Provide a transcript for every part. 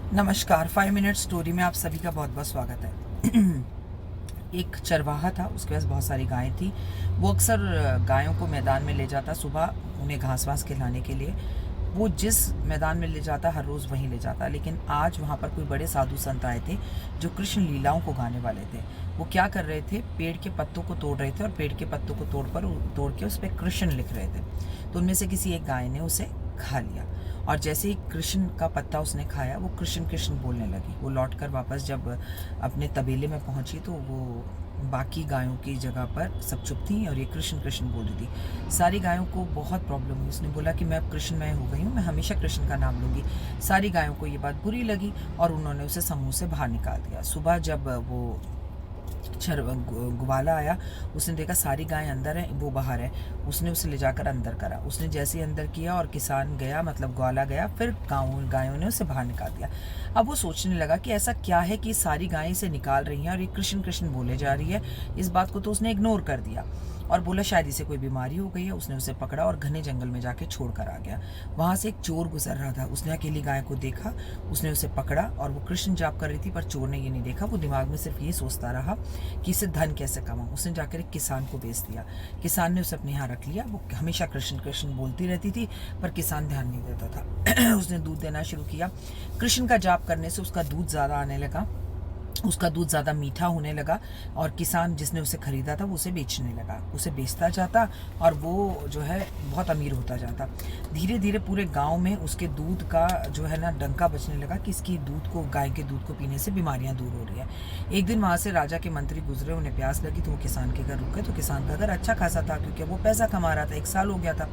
नमस्कार। 5 minute story में आप सभी का बहुत बहुत स्वागत है। एक चरवाहा था, उसके पास बहुत सारी गायें थी। वो अक्सर गायों को मैदान में ले जाता, सुबह उन्हें घास वास खिलाने के लिए। वो जिस मैदान में ले जाता हर रोज़ वहीं ले जाता, लेकिन आज वहाँ पर कोई बड़े साधु संत आए थे जो कृष्ण लीलाओं को गाने वाले थे। वो क्या कर रहे थे, पेड़ के पत्तों को तोड़ रहे थे और पेड़ के पत्तों को तोड़ के उस पर कृष्ण लिख रहे थे। तो उनमें से किसी एक गाय ने उसे खा लिया और जैसे ही कृष्ण का पत्ता उसने खाया, वो कृष्ण कृष्ण बोलने लगी। वो लौटकर वापस जब अपने तबेले में पहुंची तो वो बाकी गायों की जगह पर सब चुप थी और ये कृष्ण कृष्ण बोल रही थी। सारी गायों को बहुत प्रॉब्लम हुई। उसने बोला कि मैं अब कृष्णमय हो गई हूँ, मैं हमेशा कृष्ण का नाम लूँगी। सारी गायों को ये बात बुरी लगी और उन्होंने उसे समूह से बाहर निकाल दिया। सुबह जब वो ग्वाला आया, उसने देखा सारी गायें अंदर है, वो बाहर है। उसने उसे ले जाकर अंदर करा। उसने जैसे ही अंदर किया और किसान गया, मतलब ग्वाला गया, फिर गायों ने उसे बाहर निकाल दिया। अब वो सोचने लगा कि ऐसा क्या है कि सारी गायें इसे निकाल रही हैं और ये कृष्ण कृष्ण बोले जा रही है। इस बात को तो उसने इग्नोर कर दिया और बोला शायद इसे कोई बीमारी हो गई है। उसने उसे पकड़ा और घने जंगल में जाके छोड़ कर आ गया। वहाँ से एक चोर गुजर रहा था, उसने अकेली गाय को देखा, उसने उसे पकड़ा और वो कृष्ण जाप कर रही थी, पर चोर ने ये नहीं देखा। वो दिमाग में सिर्फ ये सोचता रहा कि इसे धन कैसे कमाऊं। उसने जाकर एक किसान को बेच दिया। किसान ने उसे अपने यहाँ रख लिया। वो हमेशा कृष्ण कृष्ण बोलती रहती थी, पर किसान ध्यान नहीं देता था। उसने दूध देना शुरू किया। कृष्ण का जाप करने से उसका दूध ज़्यादा आने लगा, उसका दूध ज़्यादा मीठा होने लगा और किसान जिसने उसे ख़रीदा था वो उसे बेचने लगा। उसे बेचता जाता और वो जो है बहुत अमीर होता जाता। धीरे धीरे पूरे गांव में उसके दूध का जो है ना डंका बजने लगा कि इसकी दूध को, गाय के दूध को पीने से बीमारियां दूर हो रही है। एक दिन वहाँ से राजा के मंत्री गुजरे, उन्हें प्यास लगी तो वो किसान के घर रुके। तो किसान का घर अच्छा खासा था क्योंकि वो पैसा कमा रहा था, 1 साल हो गया था।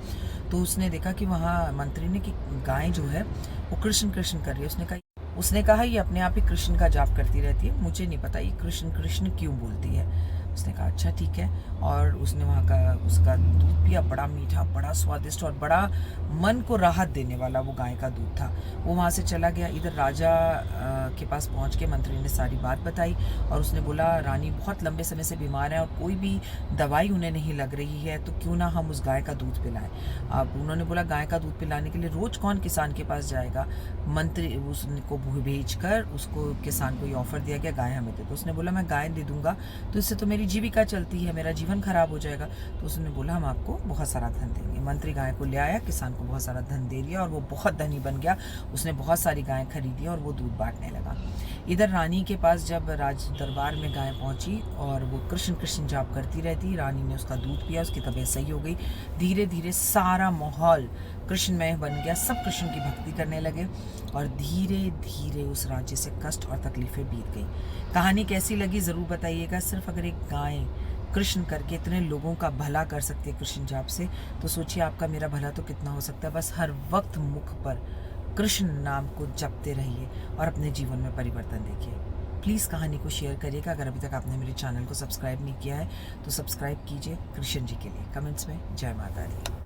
तो उसने देखा कि वहाँ मंत्री ने कि गाय जो है वो कृष्ण कृष्ण कर रही है। उसने कहा ये अपने आप ही कृष्ण का जाप करती रहती है, मुझे नहीं पता ये कृष्ण कृष्ण क्यों बोलती है। उसने कहा अच्छा ठीक है, और उसने वहाँ का उसका दूध पिया। बड़ा मीठा, बड़ा स्वादिष्ट और बड़ा मन को राहत देने वाला वो गाय का दूध था। वो वहाँ से चला गया। इधर राजा के पास पहुँच के मंत्री ने सारी बात बताई और उसने बोला रानी बहुत लंबे समय से बीमार है और कोई भी दवाई उन्हें नहीं लग रही है, तो क्यों ना हम उस गाय का दूध पिलाएं। अब उन्होंने बोला गाय का दूध पिलाने के लिए रोज़ कौन किसान के पास जाएगा। मंत्री उसको भेज कर उसको किसान को ये ऑफर दिया गया गाय हमें दे दो। उसने बोला मैं गाय दे दूंगा तो इससे तो मेरी जीविका चलती है, मेरा जीवन खराब हो जाएगा। तो उसने बोला हम आपको बहुत सारा धन देंगे। मंत्री गाय को ले आया, किसान को बहुत सारा धन दे दिया और वो बहुत धनी बन गया। उसने बहुत सारी गायें खरीदी और वो दूध बांटने लगा। इधर रानी के पास जब राज दरबार में गाय पहुंची और वो कृष्ण कृष्ण जाप करती रहती, रानी ने उसका दूध पिया, उसकी तबीयत सही हो गई। धीरे धीरे सारा माहौल कृष्णमय बन गया, सब कृष्ण की भक्ति करने लगे और धीरे धीरे उस राज्य से कष्ट और तकलीफें बीत गई। कहानी कैसी लगी ज़रूर बताइएगा। सिर्फ अगर एक गाय कृष्ण करके इतने लोगों का भला कर सकती है कृष्ण जाप से, तो सोचिए आपका मेरा भला तो कितना हो सकता है। बस हर वक्त मुख पर कृष्ण नाम को जपते रहिए और अपने जीवन में परिवर्तन देखिए। प्लीज़ कहानी को शेयर करिएगा। अगर अभी तक आपने मेरे चैनल को सब्सक्राइब नहीं किया है तो सब्सक्राइब कीजिए कृष्ण जी के लिए। कमेंट्स में जय माता दी।